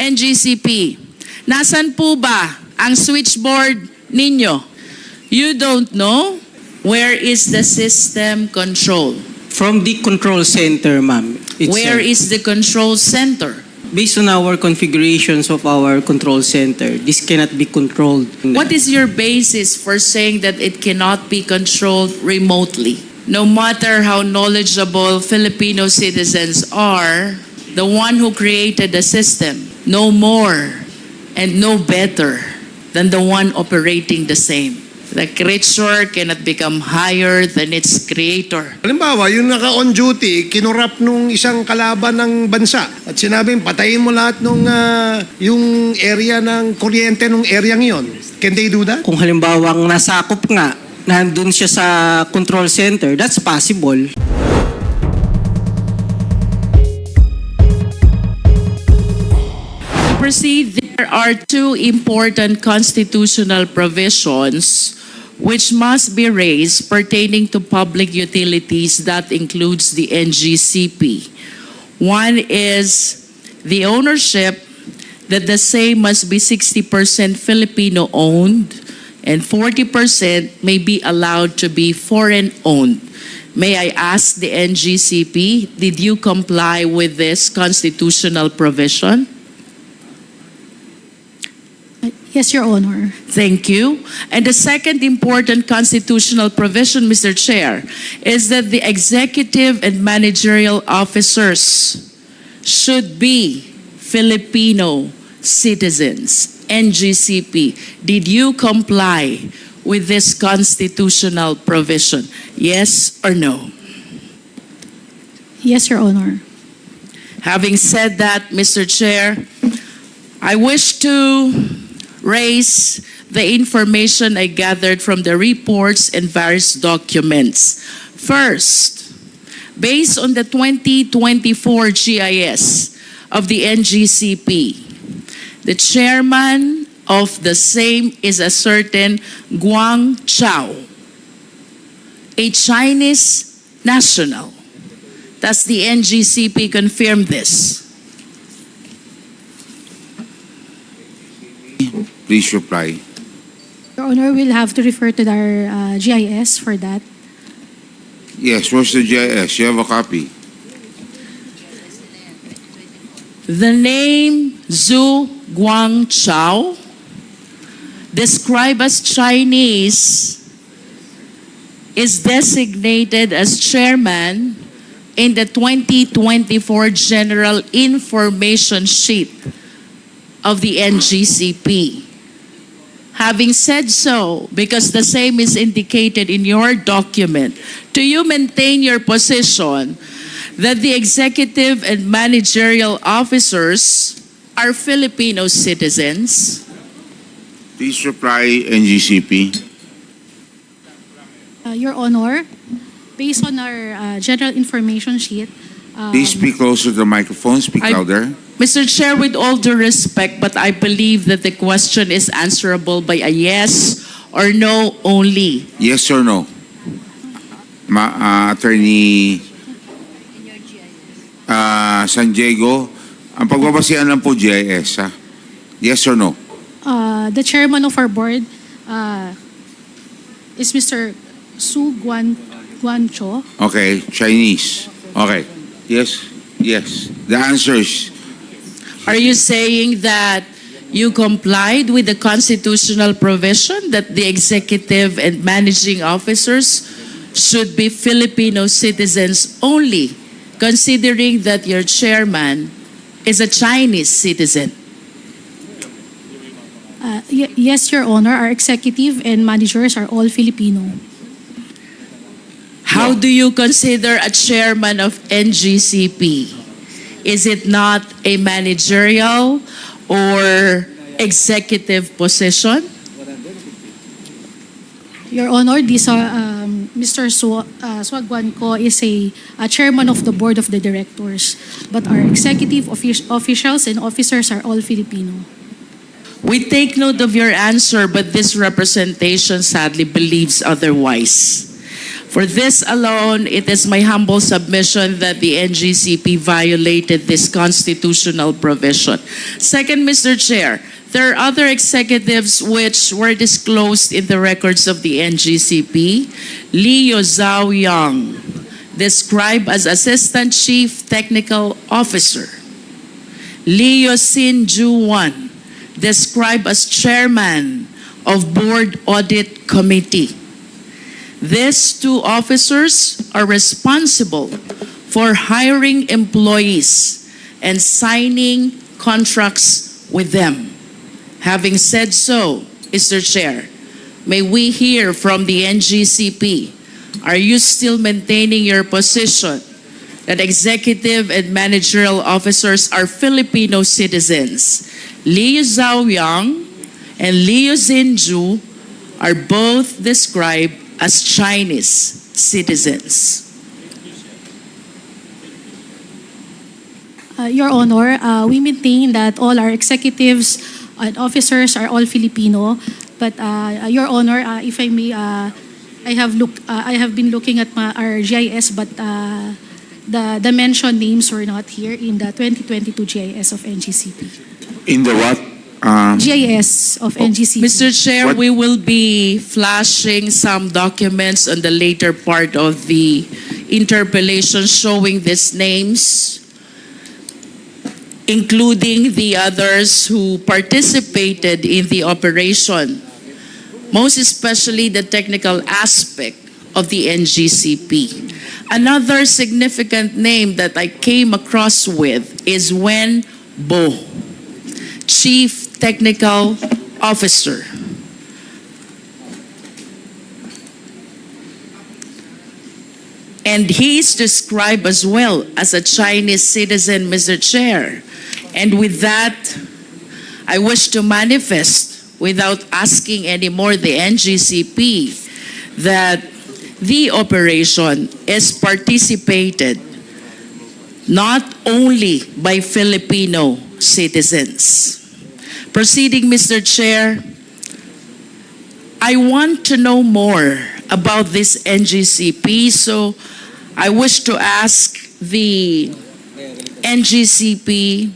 NGCP, nasan po ba ang switchboard ninyo? You don't know? Where is the system control? From the control center, ma'am. Where is the control center? Based on our configurations of our control center, this cannot be controlled. What is your basis for saying that it cannot be controlled remotely? No matter how knowledgeable Filipino citizens are, the one who created the system no more and no better than the one operating the same. The creature cannot become higher than its creator. Halimbawa, yung naka-on duty, kinurap nung isang kalaban ng bansa at sinabing patayin mo lahat nung yung area ng kuryente nung area yon. Can they do that? Kung halimbawa ang nasakop nga, nandun siya sa control center, that's possible. Proceed, there are two important constitutional provisions which must be raised pertaining to public utilities. That includes the NGCP. One is the ownership, that the same must be 60% Filipino-owned and 40% may be allowed to be foreign-owned. May I ask the NGCP, did you comply with this constitutional provision? Yes, Your Honor. Thank you. And the second important constitutional provision, Mr. Chair, is that the executive and managerial officers should be Filipino citizens. NGCP, did you comply with this constitutional provision? Yes or no? Yes, Your Honor. Having said that, Mr. Chair, I wish to raise the information I gathered from the reports and various documents. First, based on the 2024 GIS of the NGCP, the chairman of the same is a certain Guang Chao, a Chinese national. Does the NGCP confirm this? Please reply. Your Honor, we'll have to refer to our GIS for that. Yes, where's the GIS? You have a copy. The name Zhu Guangchao, described as Chinese, is designated as chairman in the 2024 General Information Sheet of the NGCP. Having said so, because the same is indicated in your document, do you maintain your position that the executive and managerial officers are Filipino citizens? Please reply, NGCP. Your Honor, based on our general information sheet, Please speak closer to the microphone. Speak louder. Mr. Chair, with all due respect, but I believe that the question is answerable by a yes or no only. Yes or no? Attorney San Diego, ang pagbabasihan lang po GIS, ha? Yes or no? the chairman of our board is Mr. Su Guancho. Okay, Chinese. Okay. Yes, yes. The answer is Are you saying that you complied with the constitutional provision that the executive and managing officers should be Filipino citizens only, considering that your chairman is a Chinese citizen? Yes, Your Honor. Our executive and managers are all Filipino. How do you consider a chairman of NGCP? Is it not a managerial or executive position? Your Honor, Mr. Suagwanco is a chairman of the board of the directors, but our executive officials and officers are all Filipino. We take note of your answer, but this representation sadly believes otherwise. For this alone, it is my humble submission that the NGCP violated this constitutional provision. Second, Mr. Chair, there are other executives which were disclosed in the records of the NGCP. Leo Zhao Yang, described as Assistant Chief Technical Officer. Leo Sin Ju Wan, described as Chairman of Board Audit Committee. These two officers are responsible for hiring employees and signing contracts with them. Having said so, Mr. Chair, may we hear from the NGCP, are you still maintaining your position that executive and managerial officers are Filipino citizens? Liu Zhaoyang and Liu Xinju are both described as Chinese citizens. Your Honor, we maintain that all our executives and officers are all Filipino. But Your Honor, if I may, I have been looking at our GIS, but the mentioned names were not here in the 2022 GIS of NGCP. In the what? GIS of NGCP. Mr. Chair, What- we will be flashing some documents on the later part of the interpellation showing these names, including the others who participated in the operation, most especially the technical aspect of the NGCP. Another significant name that I came across with is Wen Bo, Chief Technical Officer. And he is described as well as a Chinese citizen, Mr. Chair. And with that, I wish to manifest, without asking anymore the NGCP, that the operation is participated not only by Filipino citizens. Proceeding, Mr. Chair, I want to know more about this NGCP, so I wish to ask the NGCP,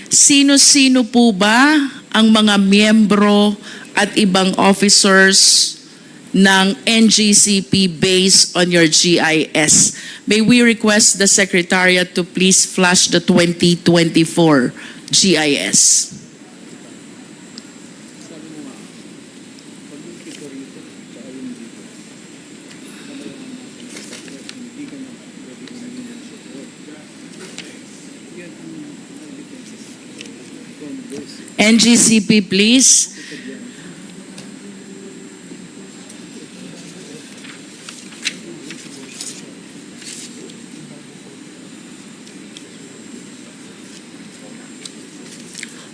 sino-sino po ba ang mga miyembro at ibang officers ng NGCP based on your GIS? May we request the Secretariat to please flash the 2024 GIS. NGCP, please.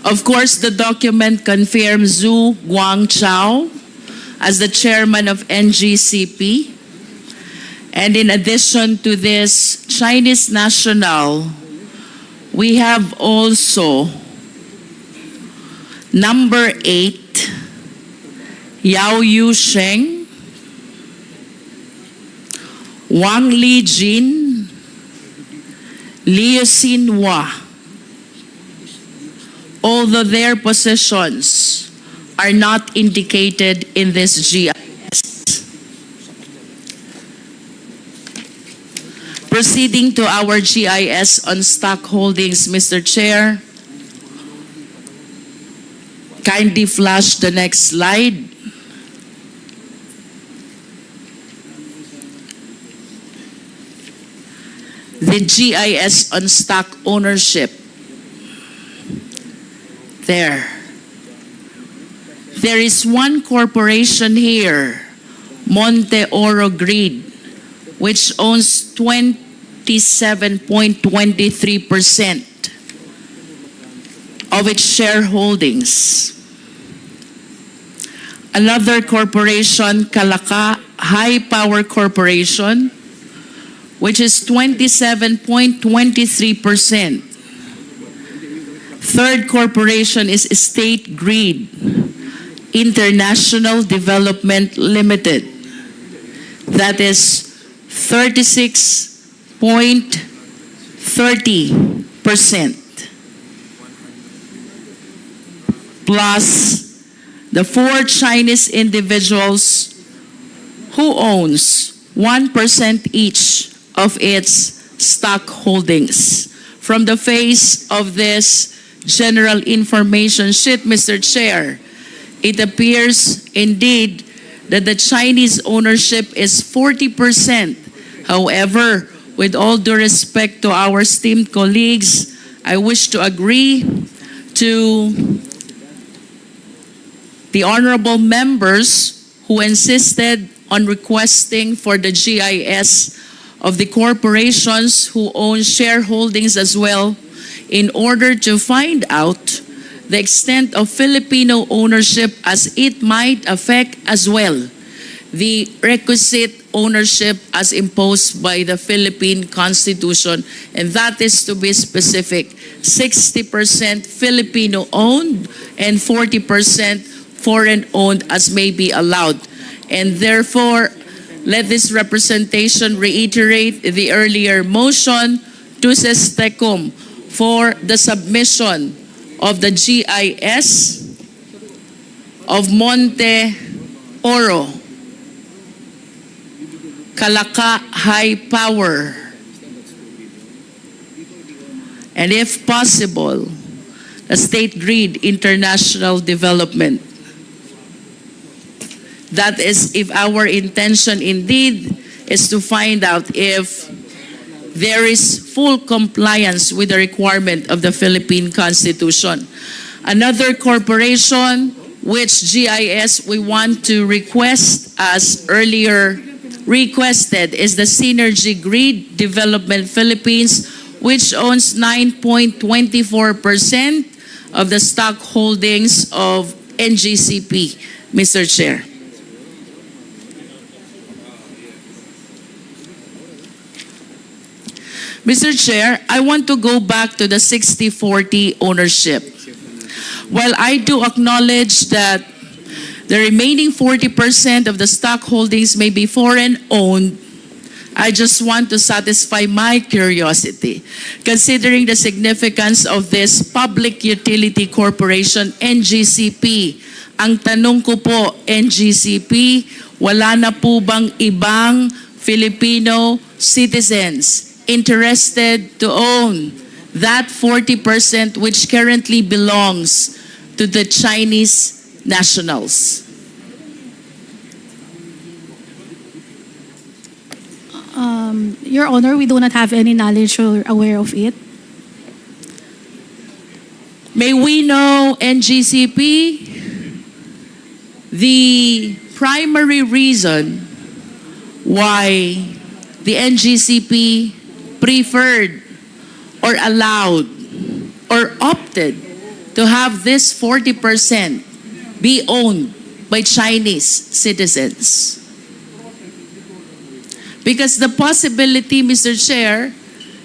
Of course, the document confirms Zhu Guangchao as the chairman of NGCP. And in addition to this Chinese national, we have also number 8, Yao Yu Sheng, Wang Li Jin, Liu Xinhua. Although their positions are not indicated in this GIS. Proceeding to our GIS on stock holdings, Mr. Chair. Kindly flash the next slide. The GIS on stock ownership. There is one corporation here, Monte Oro Grid, which owns 27.23% of its shareholdings. Another corporation, Kalaka High Power Corporation, which is 27.23%. Third corporation is State Grid International Development Limited. That is 36.30%. Plus the 4 Chinese individuals who owns 1% each of its stock holdings. From the face of this general information sheet, Mr. Chair, it appears indeed that the Chinese ownership is 40%. However, with all due respect to our esteemed colleagues, I wish to agree to the honorable members who insisted on requesting for the GIS of the corporations who own shareholdings as well, in order to find out the extent of Filipino ownership, as it might affect as well the requisite ownership as imposed by the Philippine Constitution, and that is, to be specific, 60% Filipino owned and 40% foreign owned as may be allowed. And therefore, let this representation reiterate the earlier motion to SESTECUM for the submission of the GIS of Monte Oro, Calaca High Power, and if possible, the State Grid International Development. That is, if our intention indeed is to find out if there is full compliance with the requirement of the Philippine Constitution. Another corporation which GIS we want to request, as earlier requested, is the Synergy Grid Development Philippines, which owns 9.24% of the stock holdings of NGCP, Mr. Chair. Mr. Chair, I want to go back to the 60-40 ownership. While I do acknowledge that the remaining 40% of the stock holdings may be foreign owned, I just want to satisfy my curiosity. Considering the significance of this public utility corporation, NGCP, ang tanong ko po, NGCP, wala na po bang ibang Filipino citizens interested to own that 40% which currently belongs to the Chinese nationals? Your Honor, we do not have any knowledge or aware of it. May we know, NGCP, the primary reason why the NGCP preferred or allowed or opted to have this 40% be owned by Chinese citizens? Because the possibility, Mr. Chair,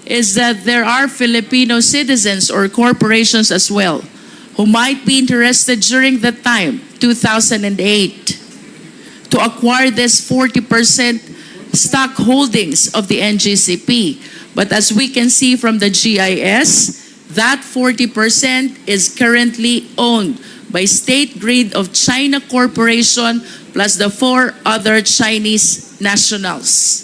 is that there are Filipino citizens or corporations as well who might be interested during the time, 2008, to acquire this 40% stock holdings of the NGCP. But as we can see from the GIS, that 40% is currently owned by State Grid of China Corporation plus the 4 other Chinese nationals.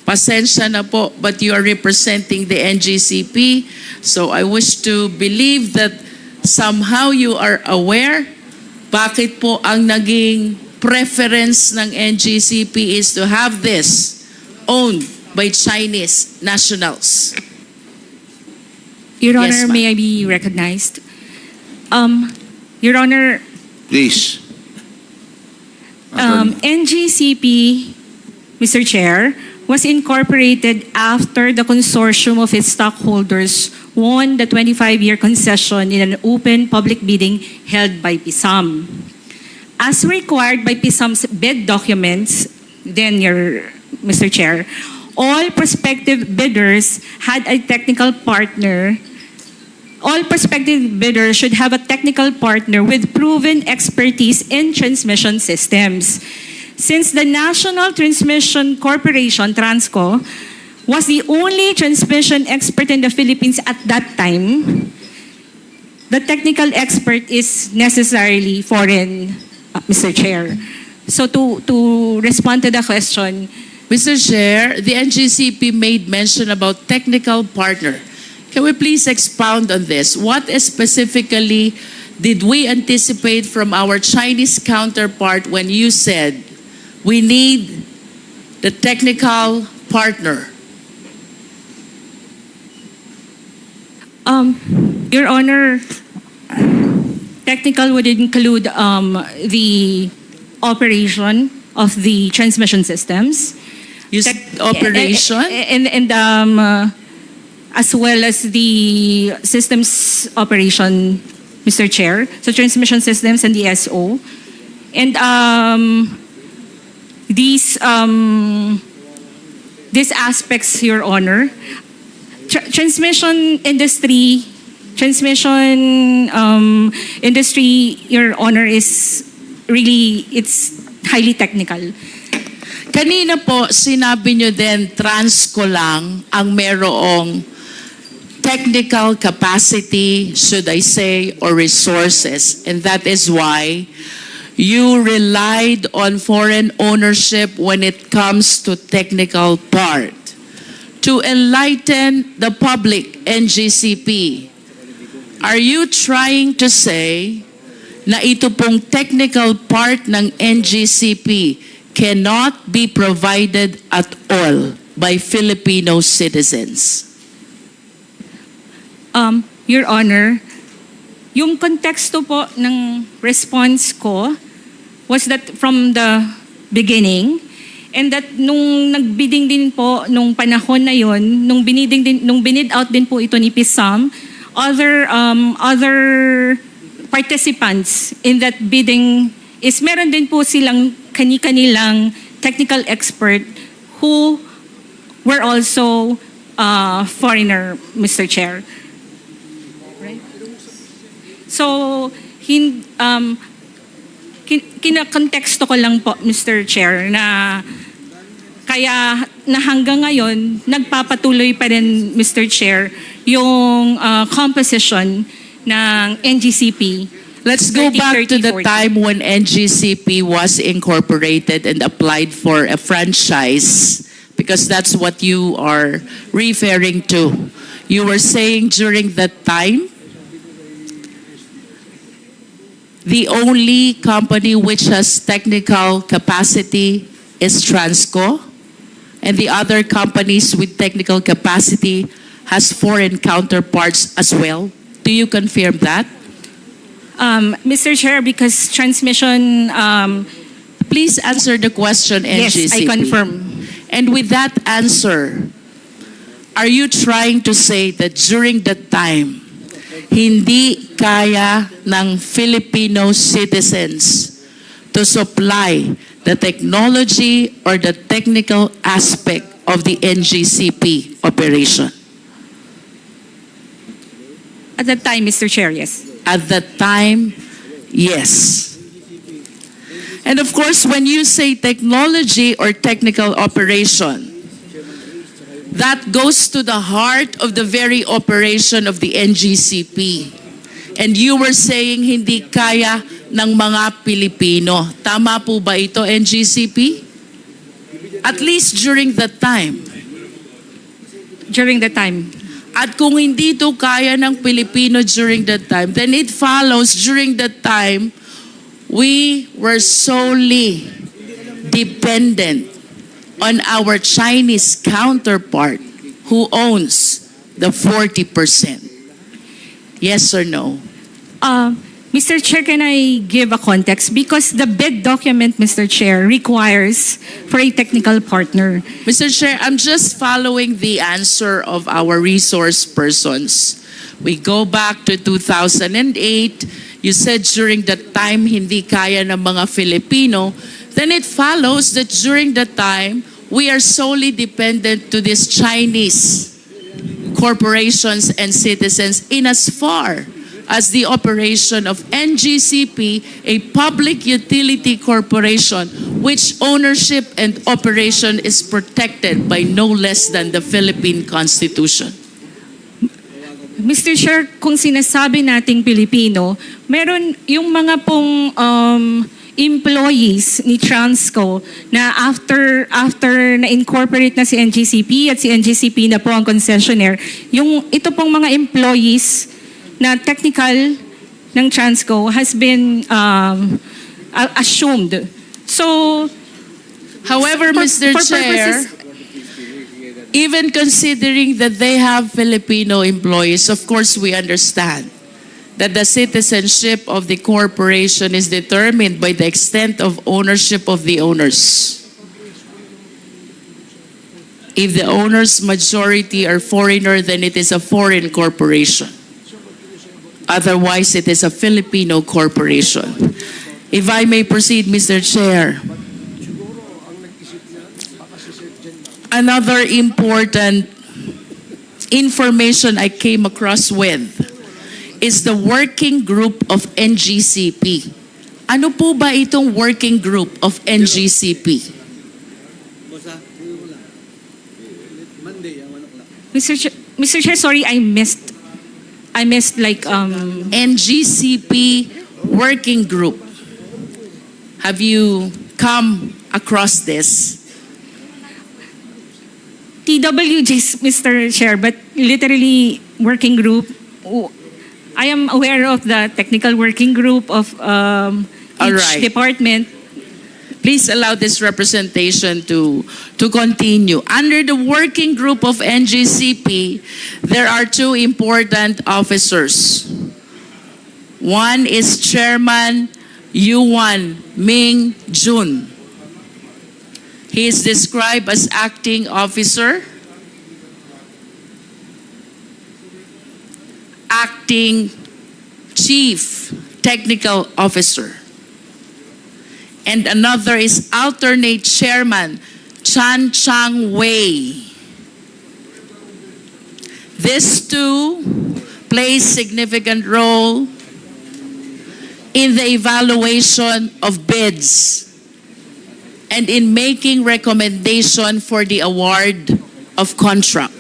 Pasensya na po, but you are representing the NGCP, so I wish to believe that somehow you are aware bakit po ang naging preference ng NGCP is to have this owned by Chinese nationals. Your Yes, Honor, ma'am. may I be recognized? Your Honor, Please. NGCP, Mr. Chair, was incorporated after the consortium of its stockholders won the 25-year concession in an open public bidding held by PISAM. As required by PISAM's bid documents, then, Mr. Chair, all prospective bidders had a technical partner. All prospective bidders should have a technical partner with proven expertise in transmission systems. since the National Transmission Corporation, Transco, was the only transmission expert in the Philippines at that time, the technical expert is necessarily foreign, Mr. Chair. So to respond to the question, Mr. Chair, the NGCP made mention about technical partner. Can we please expound on this? What specifically did we anticipate from our Chinese counterpart when you said we need the technical partner? Your Honor, technical would include the operation of the transmission systems. You said operation? And as well as the systems operation, Mr. Chair. So transmission systems and the SO. And these aspects, Your Honor, transmission industry, Your Honor, is really, it's highly technical. Kanina po, sinabi nyo din, Transco lang ang merong technical capacity, should I say, or resources. And that is why you relied on foreign ownership when it comes to technical part. To enlighten the public, NGCP, are you trying to say na ito pong technical part ng NGCP cannot be provided at all by Filipino citizens? Your Honor, yung konteksto po ng response ko was that from the beginning, and that nung nagbidding din po nung panahon na yon, nung binid out din po ito ni PISAM, other participants in that bidding is meron din po silang kani-kanilang technical expert who were also foreigner, Mr. Chair. Right? So, kinakonteksto ko lang po, Mr. Chair, na kaya na hanggang ngayon, nagpapatuloy pa rin, Mr. Chair, yung composition ng NGCP. Let's go back to the 30-40. time when NGCP was incorporated and applied for a franchise, because that's what you are referring to. You were saying during that time, the only company which has technical capacity is Transco, and the other companies with technical capacity has foreign counterparts as well. Do you confirm that? Mr. Chair, because transmission, Please answer the question, NGCP. yes, I confirm. And with that answer, are you trying to say that during that time, hindi kaya ng Filipino citizens to supply the technology or the technical aspect of the NGCP operation? At that time, Mr. Chair, yes. At that time, yes. And of course, when you say technology or technical operation, that goes to the heart of the very operation of the NGCP. And you were saying hindi kaya ng mga Pilipino. Tama po ba ito, NGCP? At least during that time. During the time. At kung hindi ito kaya ng Pilipino during that time, then it follows during that time, we were solely dependent on our Chinese counterpart who owns the 40%. Yes or no? Mr. Chair, can I give a context? Because the bid document, Mr. Chair, requires for a technical partner. Mr. Chair, I'm just following the answer of our resource persons. We go back to 2008. You said during that time, hindi kaya ng mga Filipino. Then it follows that during that time, we are solely dependent to these Chinese corporations and citizens in as far as the operation of NGCP, a public utility corporation which ownership and operation is protected by no less than the Philippine Constitution. Mr. Chair, kung sinasabi nating Pilipino, meron yung mga pong employees ni Transco na after na-incorporate na si NGCP at si NGCP na po ang concessionaire, yung ito pong mga employees na technical ng Transco has been assumed. So, However, Mr. for Chair, purposes- even considering that they have Filipino employees, of course we understand that the citizenship of the corporation is determined by the extent of ownership of the owners. If the owners' majority are foreigner, then it is a foreign corporation. Otherwise, it is a Filipino corporation. If I may proceed, Mr. Chair. Another important information I came across with is the working group of NGCP. Ano po ba itong working group of NGCP? Mr. Chair, sorry, I missed like NGCP working group. Have you come across this? TWGs, Mr. Chair, but literally working group. I am aware of the technical working group of All each right. department. Please allow this representation to continue. Under the working group of NGCP, there are two important officers. One is Chairman Yuan Ming Jun. He is described as acting officer, acting chief technical officer. And another is alternate chairman, Chan Chang Wei. These two play significant role in the evaluation of bids and in making recommendation for the award of contract.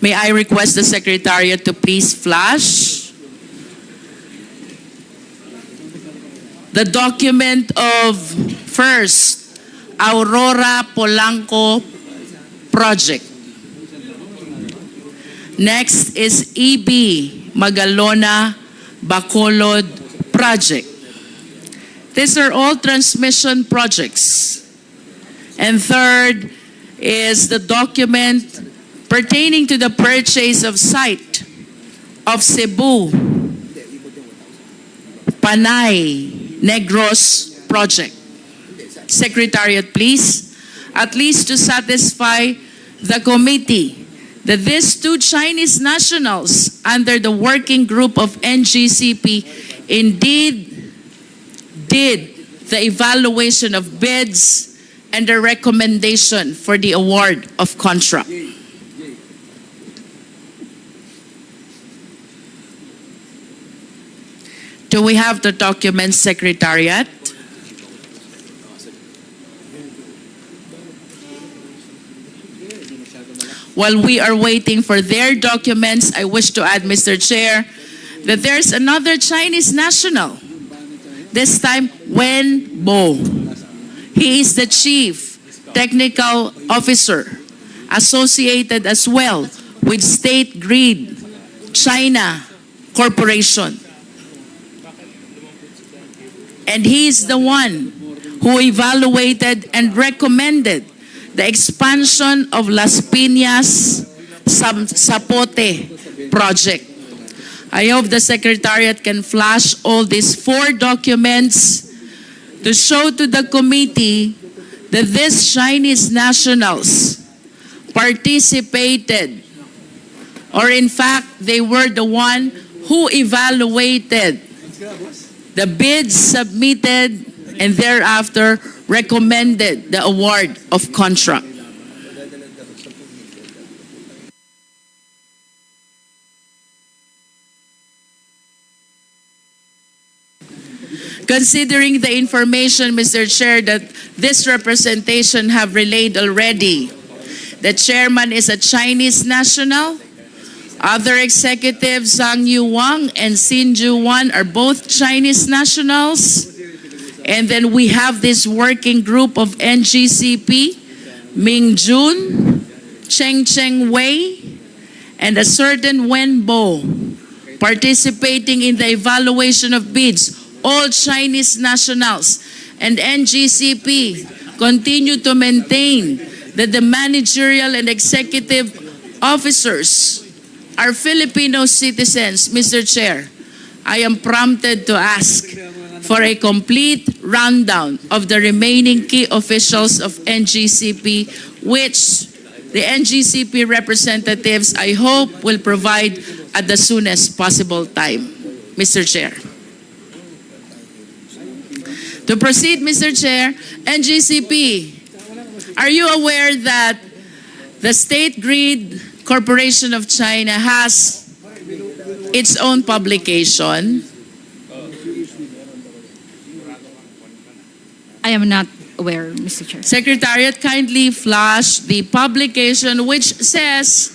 May I request the Secretariat to please flash the document of first, Aurora Polanco project. Next is EB Magalona Bacolod project. These are all transmission projects. And third is the document pertaining to the purchase of site of Cebu, Panay, Negros project. Secretariat, please, at least to satisfy the committee that these two Chinese nationals under the working group of NGCP indeed did the evaluation of bids and the recommendation for the award of contract. Do we have the document, Secretariat? While we are waiting for their documents, I wish to add, Mr. Chair, that there's another Chinese national, this time Wen Bo. He is the chief technical officer associated as well with State Grid China Corporation. And he is the one who evaluated and recommended the expansion of Las Piñas Zapote project. I hope the Secretariat can flash all these four documents to show to the committee that these Chinese nationals participated, or in fact, they were the one who evaluated the bids submitted and thereafter recommended the award of contract. Considering the information, Mr. Chair, that this representation have relayed already, the chairman is a Chinese national. Other executives, Zhang Yu Wang and Xin Ju Wan, are both Chinese nationals. And then we have this working group of NGCP, Ming Jun, Cheng Wei, and a certain Wen Bo, participating in the evaluation of bids, all Chinese nationals. And NGCP continue to maintain that the managerial and executive officers are Filipino citizens. Mr. Chair, I am prompted to ask for a complete rundown of the remaining key officials of NGCP, which the NGCP representatives, I hope, will provide at the soonest possible time. Mr. Chair. To proceed, Mr. Chair, NGCP, are you aware that the State Grid Corporation of China has its own publication? I am not aware, Mr. Chair. Secretariat, kindly flash the publication which says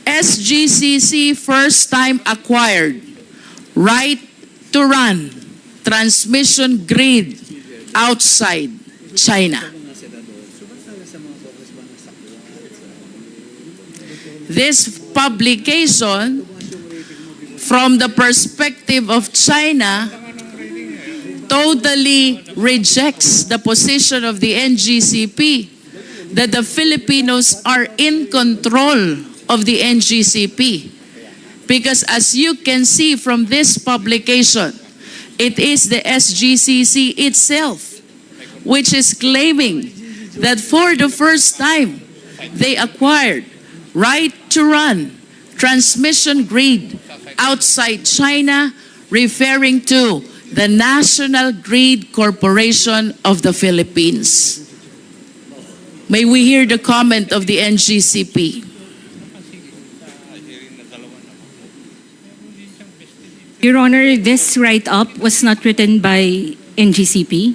SGCC first time acquired right to run transmission grid outside China. This publication, from the perspective of China, totally rejects the position of the NGCP that the Filipinos are in control of the NGCP. Because as you can see from this publication, it is the SGCC itself which is claiming that for the first time they acquired right to run transmission grid outside China, referring to the National Grid Corporation of the Philippines. May we hear the comment of the NGCP? Your Honor, this write-up was not written by NGCP.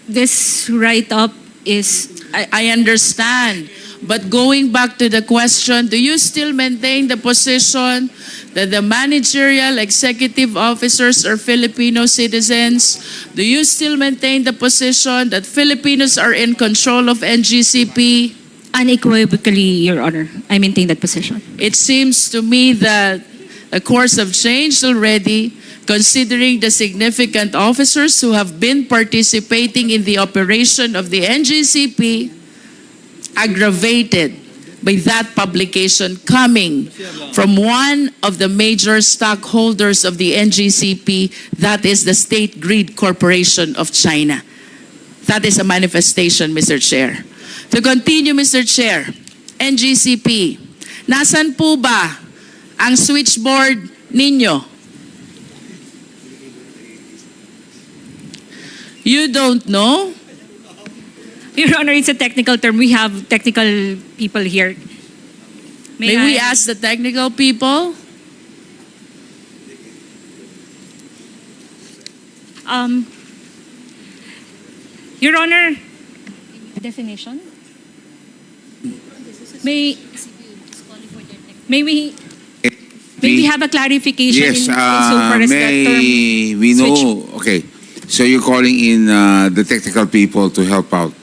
This write-up is... I understand. But going back to the question, do you still maintain the position that the managerial executive officers are Filipino citizens? Do you still maintain the position that Filipinos are in control of NGCP? Unequivocally, Your Honor, I maintain that position. It seems to me that the course have changed already, considering the significant officers who have been participating in the operation of the NGCP, aggravated by that publication coming from one of the major stockholders of the NGCP, that is the State Grid Corporation of China. That is a manifestation, Mr. Chair. To continue, Mr. Chair, NGCP, nasan po ba ang switchboard ninyo? You don't know? Your Honor, it's a technical term. We have technical people here. May we ask the technical people? Your Honor, definition? May we have a clarification Yes, insofar as that term? may we know, okay, so you're calling in the technical people to help out.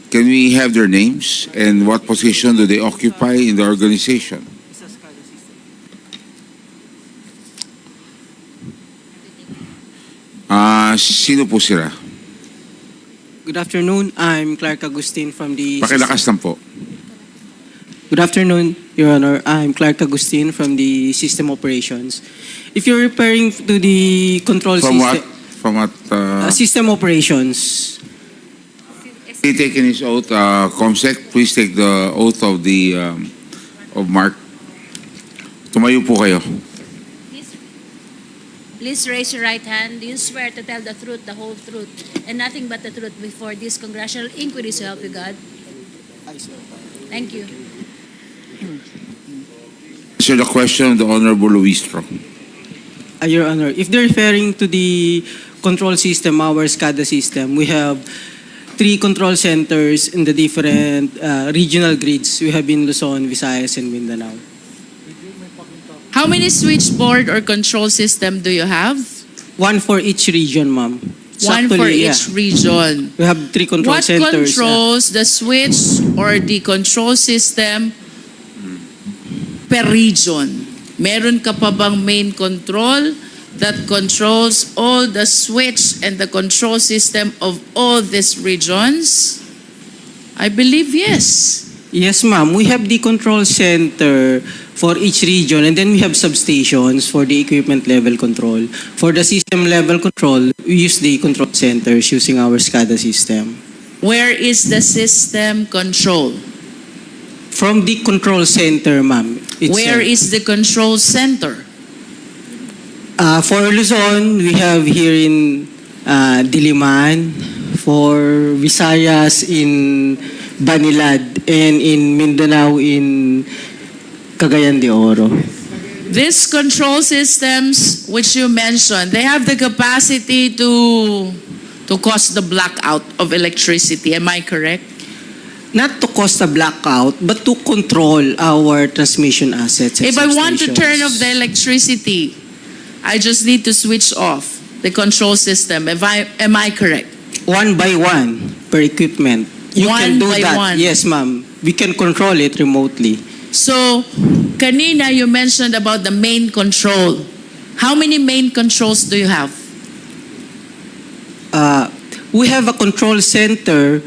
Can we have their names and what position do they occupy in the organization? Sino po sila? Good afternoon. I'm Clark Agustin from the... Pakilakas lang po. Good afternoon, Your Honor. I'm Clark Agustin from the System Operations. If you're referring to the control From what? system... From what? System Operations. He taken his oath, Comsec, please take the oath of the of Mark. Tumayo po kayo. Please raise your right hand. Do you swear to tell the truth, the whole truth, and nothing but the truth before this congressional inquiry, so help you God? Thank you. Answer the question of the Honorable Luis Strong. Your Honor, if they're referring to the control system, our SCADA system, we have 3 control centers in the different regional grids. We have in Luzon, Visayas, and Mindanao. How many switchboard or control system do you have? 1 for each region, ma'am. So One for actually, each region. We have 3 control What centers. controls the switch or the control system per region? Meron ka pa bang main control that controls all the switch and the control system of all these regions? I believe yes. Yes, ma'am. We have the control center for each region, and then we have substations for the equipment level control. For the system level control, we use the control centers using our SCADA system. Where is the system control? From the control center, ma'am. Where is the control center? For Luzon, we have here in Diliman. For Visayas in Banilad, and in Mindanao in Cagayan de Oro. These control systems which you mentioned, they have the capacity to cause the blackout of electricity. Am I correct? Not to cause a blackout, but to control our transmission assets. and If I want to substations. turn off the electricity, I just need to switch off the control system. Am I correct? 1 by 1 per equipment. You One can do by that. one. Yes, ma'am. We can control it remotely. So, kanina you mentioned about the main control. How many main controls do you have? We have a control center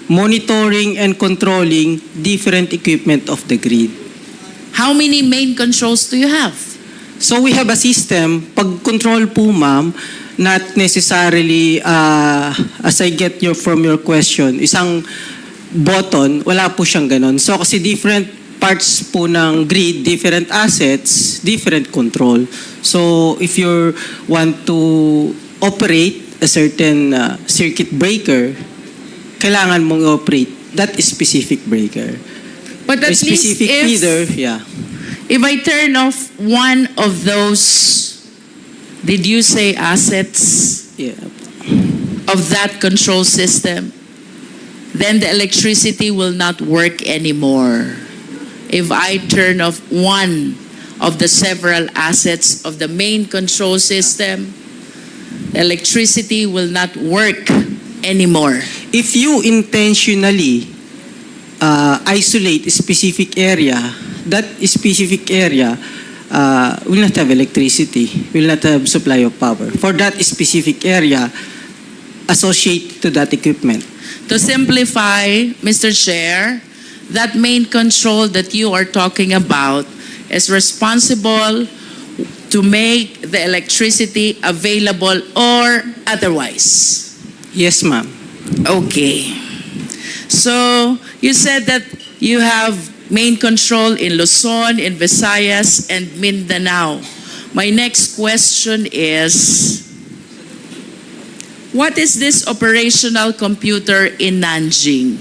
monitoring and controlling different equipment of the grid. How many main controls do you have? So we have a system, pag control po ma'am, not necessarily, as I get from your question, isang button, wala po siyang ganon. So kasi different parts po ng grid, different assets, different control. So if you want to operate a certain circuit breaker, kailangan mong operate that specific breaker. But at A specific least feeder, yeah. if I turn off one of those, did you say assets Yeah. of that control system, then the electricity will not work anymore. If I turn off one of the several assets of the main control system, the electricity will not work anymore. If you intentionally isolate a specific area, that specific area will not have electricity, will not have supply of power. For that specific area, associated to that equipment. To simplify, Mr. Chair, that main control that you are talking about is responsible to make the electricity available or otherwise. Yes, ma'am. Okay. So, you said that you have main control in Luzon, in Visayas, and Mindanao. My next question is, what is this operational computer in Nanjing?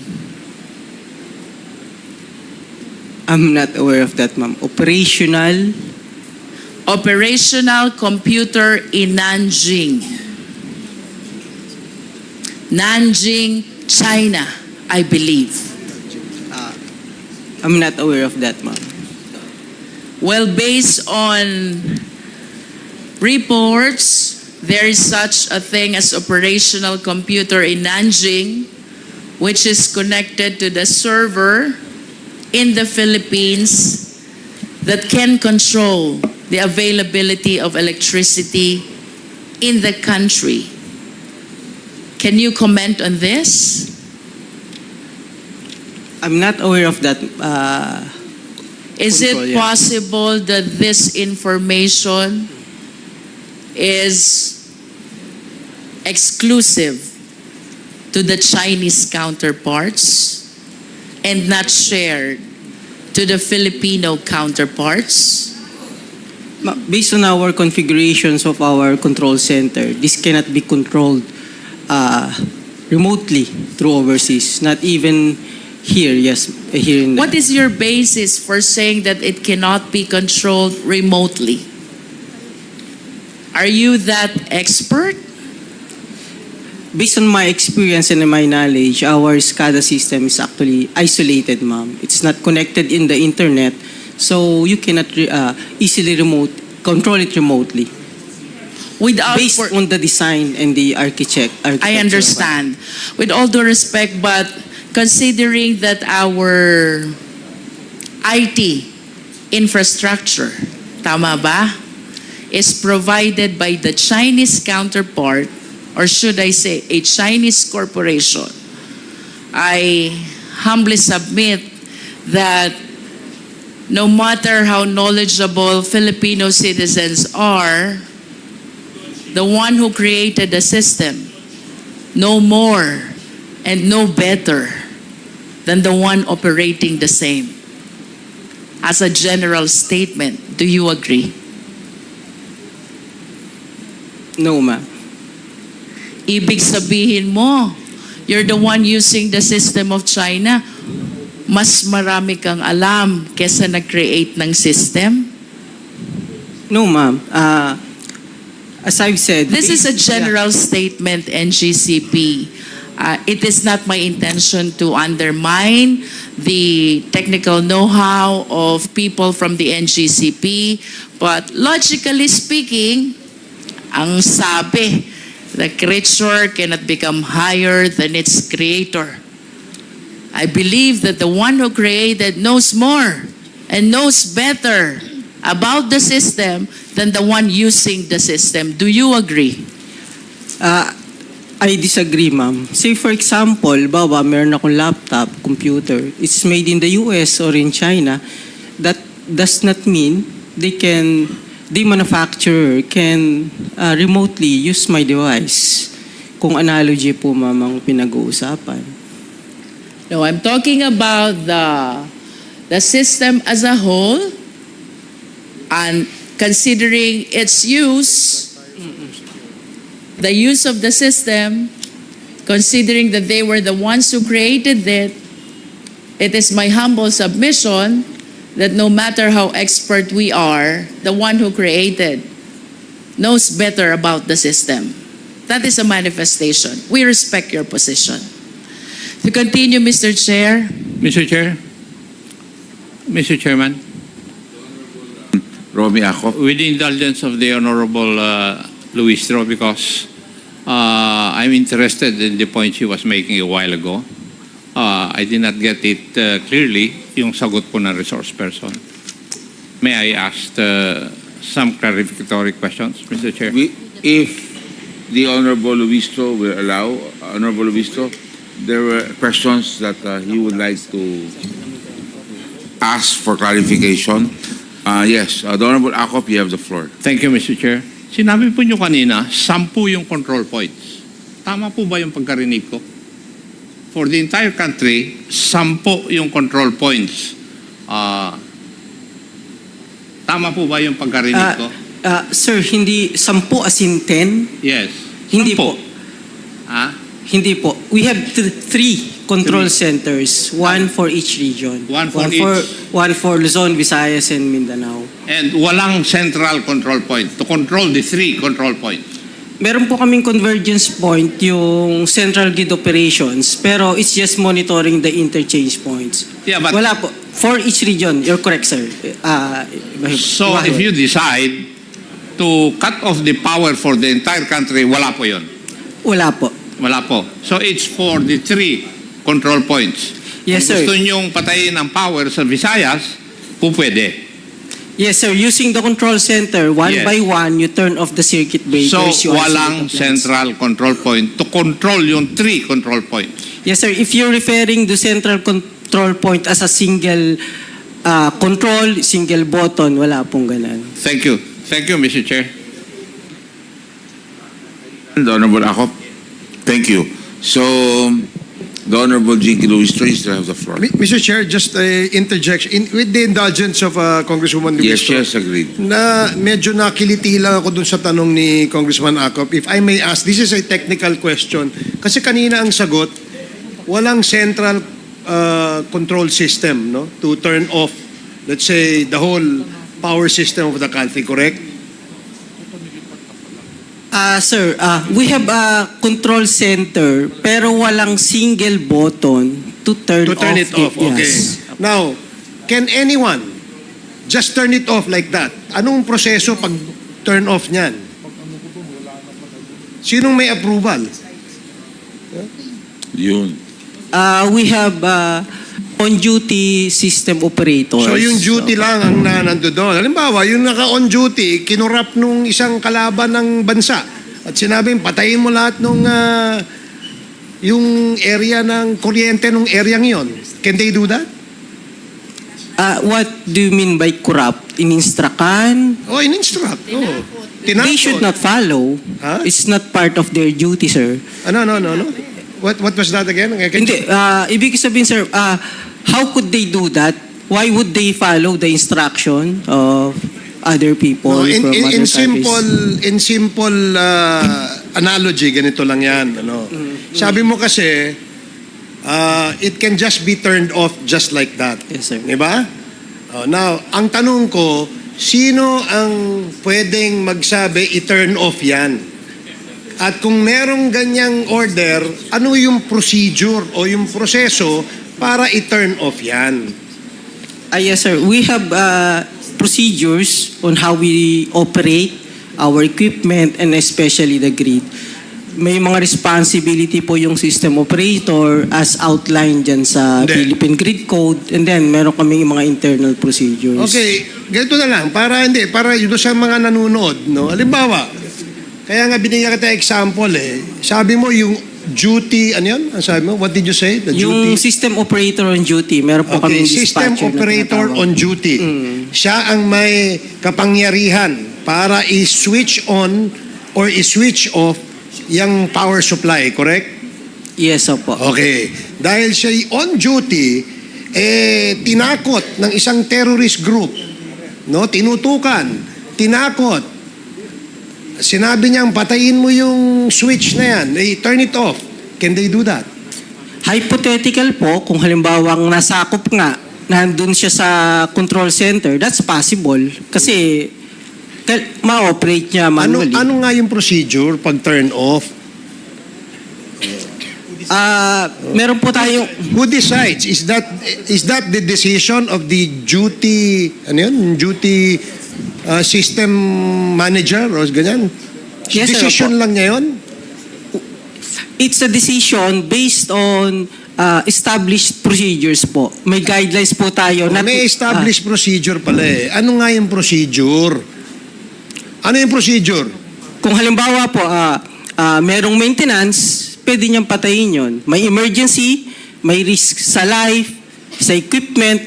I'm not aware of that, ma'am. Operational? Operational computer in Nanjing. Nanjing, China, I believe. I'm not aware of that, ma'am. Well, based on reports, there is such a thing as operational computer in Nanjing, which is connected to the server in the Philippines that can control the availability of electricity in the country. Can you comment on this? I'm not aware of that. Is Control, it yeah. possible that this information is exclusive to the Chinese counterparts and not shared to the Filipino counterparts? Based on our configurations of our control center, this cannot be controlled remotely through overseas, not even here, yes, here in What is your basis for saying that it cannot be controlled remotely? Are you that expert? Based on my experience and my knowledge, our SCADA system is actually isolated, ma'am. It's not connected in the internet, so you cannot easily control it remotely. Without Based on the design and the architecture. I understand. With all due respect, but considering that our IT infrastructure, tama ba, is provided by the Chinese counterpart, or should I say a Chinese corporation, I humbly submit that no matter how knowledgeable Filipino citizens are, the one who created the system no more and no better than the one operating the same. As a general statement, do you agree? No, ma'am. Ibig sabihin mo, you're the one using the system of China, mas marami kang alam kesa nag-create ng system? No, ma'am. As I've said, This is a general statement, NGCP. It is not my intention to undermine the technical know-how of people from the NGCP, but logically speaking, ang sabi, the creature cannot become higher than its creator. I believe that the one who created knows more and knows better about the system than the one using the system. Do you agree? I disagree, ma'am. Say for example, bawa meron akong laptop, computer. It's made in the US or in China. That does not mean the manufacturer can remotely use my device. Kung analogy po, ma'am, ang pinag-uusapan. No, I'm talking about the system as a whole, and considering its use, the use of the system, considering that they were the ones who created it, it is my humble submission that no matter how expert we are, the one who created knows better about the system. That is a manifestation. We respect your position. To continue, Mr. Chair. Mr. Chair, Mr. Chairman, Romy Acop. with the indulgence of the Honorable Luistro, because I'm interested in the point she was making a while ago. I did not get it clearly, yung sagot po ng resource person. May I ask some clarificatory questions, Mr. Chair? If the Honorable Luistro will allow, Honorable Luistro, there were questions that he would like to ask for clarification. Yes, the Honorable Acop, you have the floor. Thank you, Mr. Chair. Sinabi po nyo kanina, 10 yung control points. Tama po ba yung pagkarinig ko? For the entire country, 10 yung control points. Tama po ba yung pagkarinig ko? Sir, hindi 10 as in 10? Yes. Hindi 10. po. Hindi po. We have three control centers, one for each region. One for each. One for Luzon, Visayas, and Mindanao. And walang central control point to control the 3 control points. Meron po kaming convergence point, yung central grid operations, pero it's just monitoring the interchange points. Yeah, but Wala po. For each region, you're correct, sir. so if you decide to cut off the power for the entire country, wala po yun. Wala po. Wala po. So it's for the 3 control points. Yes, Kung sir. gusto nyong patayin ang power sa Visayas, po pwede. Yes, sir. Using the control center, one Yes. by one, you turn off the circuit breakers. So you isolate walang the plants. central control point to control yung 3 control points. Yes, sir. If you're referring to central control point as a single control, single button, wala pong ganun. Thank you. Thank you, Mr. Chair. The Honorable Acop, thank you. So, the Honorable Jinky Luistro, you still have the floor. Mr. Chair, just interjection. With the indulgence of Congresswoman Yes, Luistro, yes, agreed. na medyo nakiliti lang ako dun sa tanong ni Congressman Acop. If I may ask, this is a technical question. Kasi kanina ang sagot, walang central control system, no, to turn off, let's say, the whole power system of the country, correct? Sir, we have a control center pero walang single button to turn it off. Okay. Yes. Now, can anyone just turn it off like that? Anong proseso pag turn off niyan? Sinong may approval? Yun. We have on-duty system operators. So yung duty lang ang nando doon. Halimbawa, yung naka-on duty, kinurap nung isang kalaban ng bansa at sinabing patayin mo lahat nung yung area ng kuryente nung area yon. Can they do that? What do you mean by corrupt? In-instruct-an? Oh, in-instruct. Oh. They should not follow. Huh? It's not part of their duty, sir. No. What was that again? Hindi, ibig sabihin, sir, how could they do that? Why would they follow the instruction of other people No, from other in simple analogy, ganito lang yan. Ano? Sabi mo kasi, it can just be turned off just like that. Yes, sir. Diba? Now, ang tanong ko, sino ang pwedeng magsabi i-turn off yan? At kung merong ganyang order, ano yung procedure o yung proseso para i-turn off yan? Yes, sir. We have procedures on how we operate our equipment and especially the grid. May mga responsibility po yung system operator as outlined dyan sa Hindi. Philippine Grid Code, and then meron kaming mga internal procedures. Okay, ganito na lang. Para yun sa mga nanonood, no? Halimbawa, kaya nga binigyan kita example Sabi mo yung duty, ano yun? Ang sabi mo? What did you say? The Yung duty? system operator on duty, meron po Okay, kaming system dispatcher na operator tinatawag. on duty. Siya ang may kapangyarihan para i-switch on or i-switch off yung power supply, correct? Yes, opo. Okay. Dahil siya on duty, tinakot ng isang terrorist group. No? Tinutukan. Tinakot. Sinabi niyang patayin mo yung switch na yan. Turn it off. Can they do that? Hypothetical po, kung halimbawang nasakop nga, nandun siya sa control center, that's possible. Kasi ma-operate niya manually. Ano nga yung procedure pag turn off? Meron po tayong... Who decides? Is that the decision of the duty, ano yun? Duty system manager o ganyan? Yes, sir, Decision opo. lang niya yun? It's a decision based on established procedures po. May guidelines po tayo. May established procedure pala Ano nga yung procedure? Ano yung procedure? Kung halimbawa po, merong maintenance, pwede niyang patayin yun. May emergency, may risk sa life, sa equipment,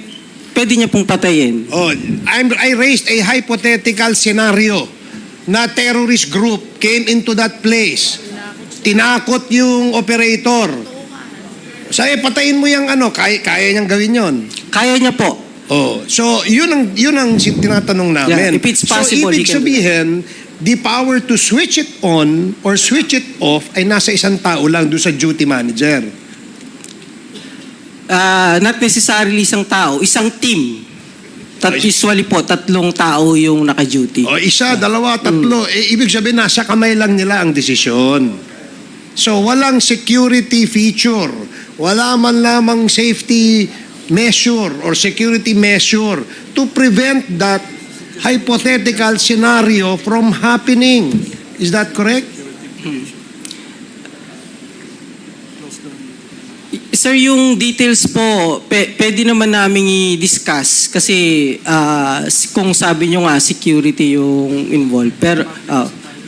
pwede niya pong patayin. Oh, I raised a hypothetical scenario na terrorist group came into that place. Tinakot yung operator. Sabi, patayin mo yung ano, kaya niyang gawin yon. Kaya niya po. Oh, so yun ang tinatanong namin. Yeah, if it's possible, so ibig he can- sabihin, the power to switch it on or switch it off ay nasa isang tao lang doon sa duty manager. Not necessarily isang tao, isang team. Usually po, 3 tao yung naka-duty. O isa, dalawa, tatlo. Ibig sabihin, nasa kamay lang nila ang desisyon. So walang security feature. Wala man lamang safety measure or security measure to prevent that hypothetical scenario from happening. Is that correct? Sir, yung details po, pwede naman namin i-discuss kasi kung sabi nyo nga, security yung involved. Pero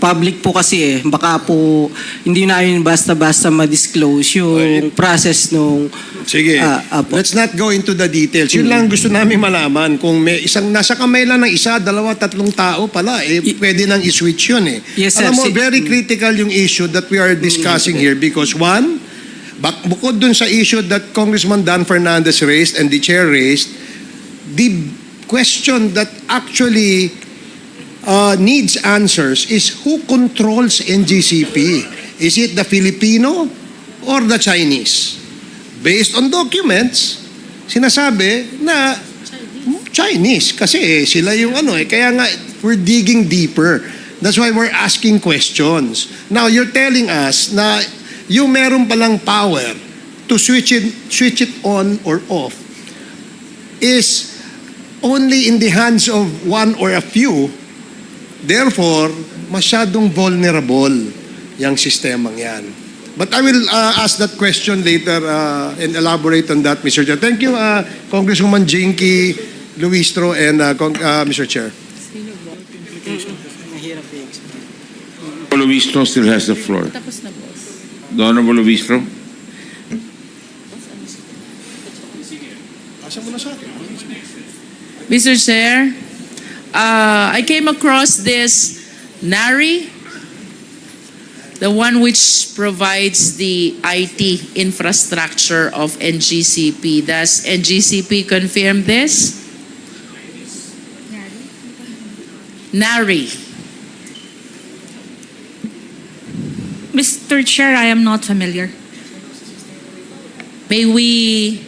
public po kasi baka po hindi namin basta-basta ma-disclose yung process nung... Sige, let's not go into the details. Yun lang gusto namin malaman. Kung may isang nasa kamay lang ng isa, dalawa, 3 tao pala, pwede nang i-switch yun Yes, sir. Alam mo, very critical yung issue that we are discussing here because one, bukod dun sa issue that Congressman Dan Fernandez raised and the chair raised, the question that actually needs answers is who controls NGCP? Is it the Filipino or the Chinese? Based on documents, sinasabi na Chinese kasi sila yung kaya nga we're digging deeper. That's why we're asking questions. Now, you're telling us na yung meron palang power to switch it on or off is only in the hands of one or a few. Therefore, masyadong vulnerable yung sistemang yan. But I will ask that question later and elaborate on that, Mr. Chair. Thank you, Congresswoman Jinky Luistro and Mr. Chair. Luistro still has the floor. Tapos na, boss. The Honorable Luistro. Asa mo na sa akin? Mr. Chair, I came across this NARI, the one which provides the IT infrastructure of NGCP. Does NGCP confirm this? NARI. Mr. Chair, I am not familiar. May we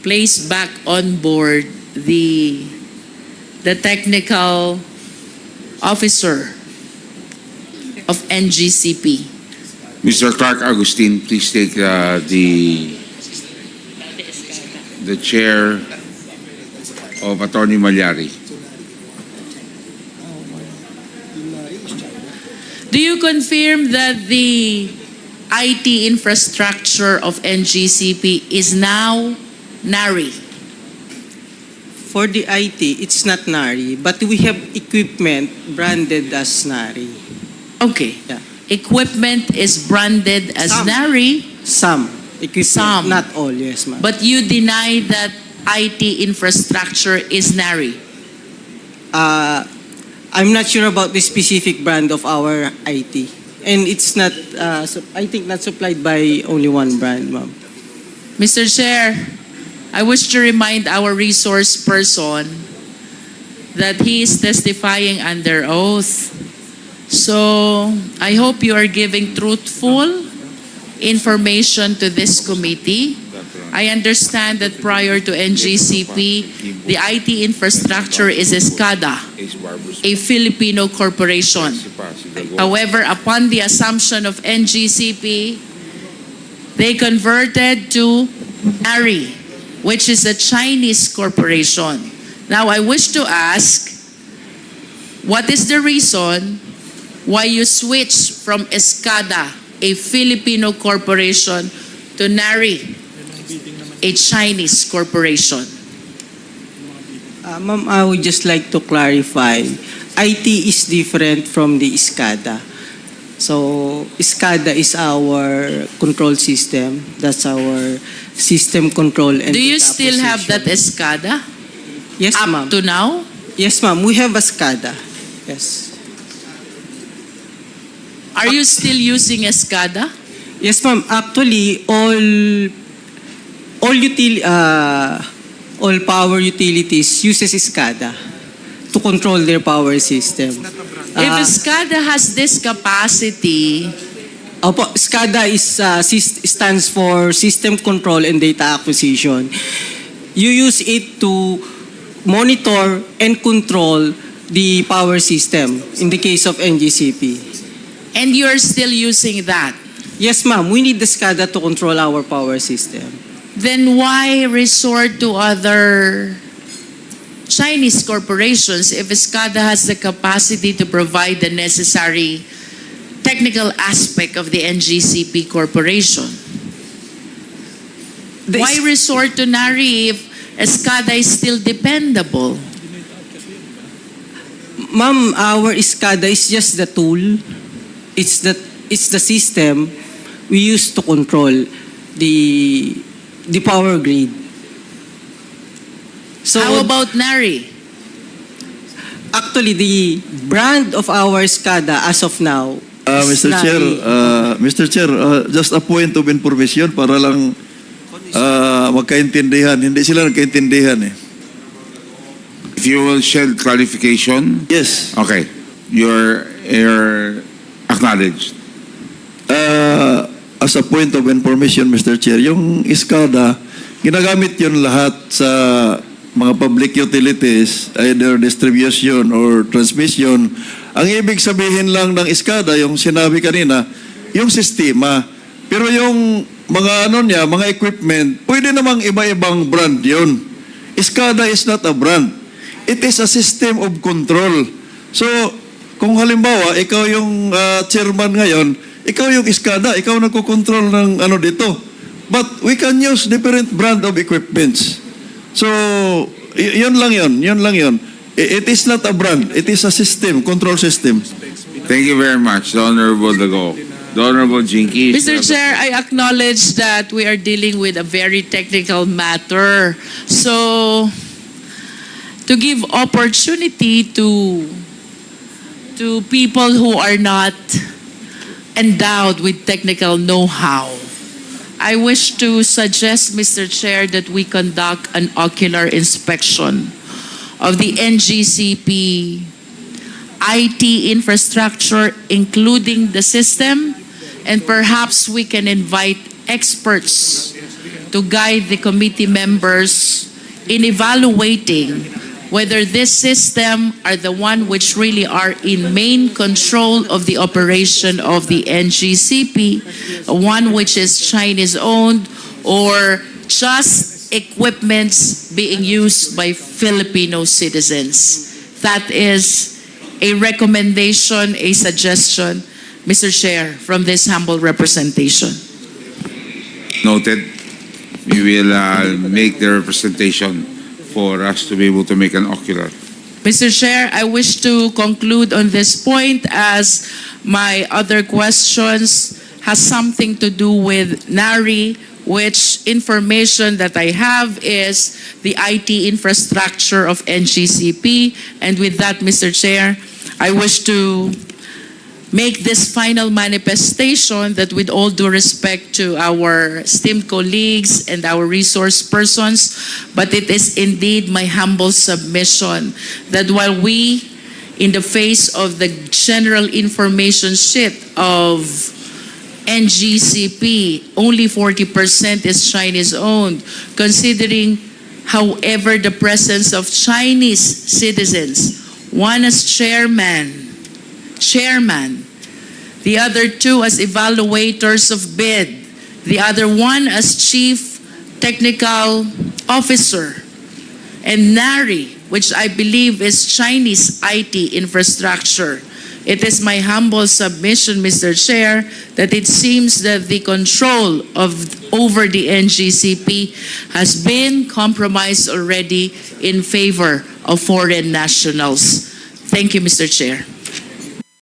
place back on board the technical officer of NGCP. Mr. Clark Agustin, please take the chair of Attorney Malyari. Do you confirm that the IT infrastructure of NGCP is now NARI? For the IT, it's not NARI, but we have equipment branded as NARI. Okay. Yeah. Equipment is branded as Some. NARI, Some equipment, Some. not all, yes, ma'am. but you deny that IT infrastructure is NARI. I'm not sure about the specific brand of our IT. And it's not, I think not supplied by only one brand, ma'am. Mr. Chair, I wish to remind our resource person that he is testifying under oath. So I hope you are giving truthful information to this committee. I understand that prior to NGCP, the IT infrastructure is ESCADA, a Filipino corporation. However, upon the assumption of NGCP, they converted to NARI, which is a Chinese corporation. Now, I wish to ask, what is the reason why you switched from ESCADA, a Filipino corporation, to NARI, a Chinese corporation? Ma'am, I would just like to clarify. IT is different from the ESCADA. So, ESCADA is our control system. That's our system control and Do you data still have that acquisition. ESCADA Yes, up ma'am. to now? Yes, ma'am. We have a SCADA. Yes. Are you still using ESCADA? Yes, ma'am. Actually, all power utilities uses SCADA to control their power system. If ESCADA has this capacity, Opo, SCADA stands for System Control and Data Acquisition. You use it to monitor and control the power system in the case of NGCP. and you're still using that, Yes, ma'am. We need the SCADA to control our power system. then why resort to other Chinese corporations if ESCADA has the capacity to provide the necessary technical aspect of the NGCP corporation? The Why resort to NARI if ESCADA is still dependable? Ma'am, our SCADA is just the tool. It's the system we use to control the power grid. So How about NARI? actually the brand of our SCADA as of now is Mr. Chair, just a point of information para lang magkaintindihan. Hindi sila nagkaintindihan eh. If you will shed clarification, Yes. okay, you're acknowledged. As a point of information, Mr. Chair, yung SCADA, ginagamit yun lahat sa mga public utilities, either distribution or transmission, ang ibig sabihin lang ng SCADA, yung sinabi kanina, yung sistema. Pero yung mga mga equipment, pwede namang iba-ibang brand yun. SCADA is not a brand. It is a system of control. So, kung halimbawa, ikaw yung chairman ngayon, ikaw yung SCADA, ikaw nagko-control ng dito. But we can use different brand of equipments. So, yun lang yun. It is not a brand. It is a system, control system. Thank you very much, the Honorable Dago. The Honorable Jinky. Mr. Chair, I acknowledge that we are dealing with a very technical matter. So, to give opportunity to people who are not endowed with technical know-how, I wish to suggest, Mr. Chair, that we conduct an ocular inspection of the NGCP IT infrastructure, including the system, and perhaps we can invite experts to guide the committee members in evaluating whether this system are the one which really are in main control of the operation of the NGCP, one which is Chinese-owned, or just equipments being used by Filipino citizens. That is a recommendation, a suggestion, Mr. Chair, from this humble representation. Noted. We will make the representation for us to be able to make an ocular. Mr. Chair, I wish to conclude on this point as my other questions has something to do with NARI, which information that I have is the IT infrastructure of NGCP. And with that, Mr. Chair, I wish to make this final manifestation that with all due respect to our esteemed colleagues and our resource persons, but it is indeed my humble submission that while we, in the face of the general information sheet of NGCP, only 40% is Chinese-owned, considering, however, the presence of Chinese citizens, one as chairman, the other two as evaluators of bid, the other one as chief technical officer, and NARI, which I believe is Chinese IT infrastructure. It is my humble submission, Mr. Chair, that it seems that the control over the NGCP has been compromised already in favor of foreign nationals. Thank you, Mr. Chair.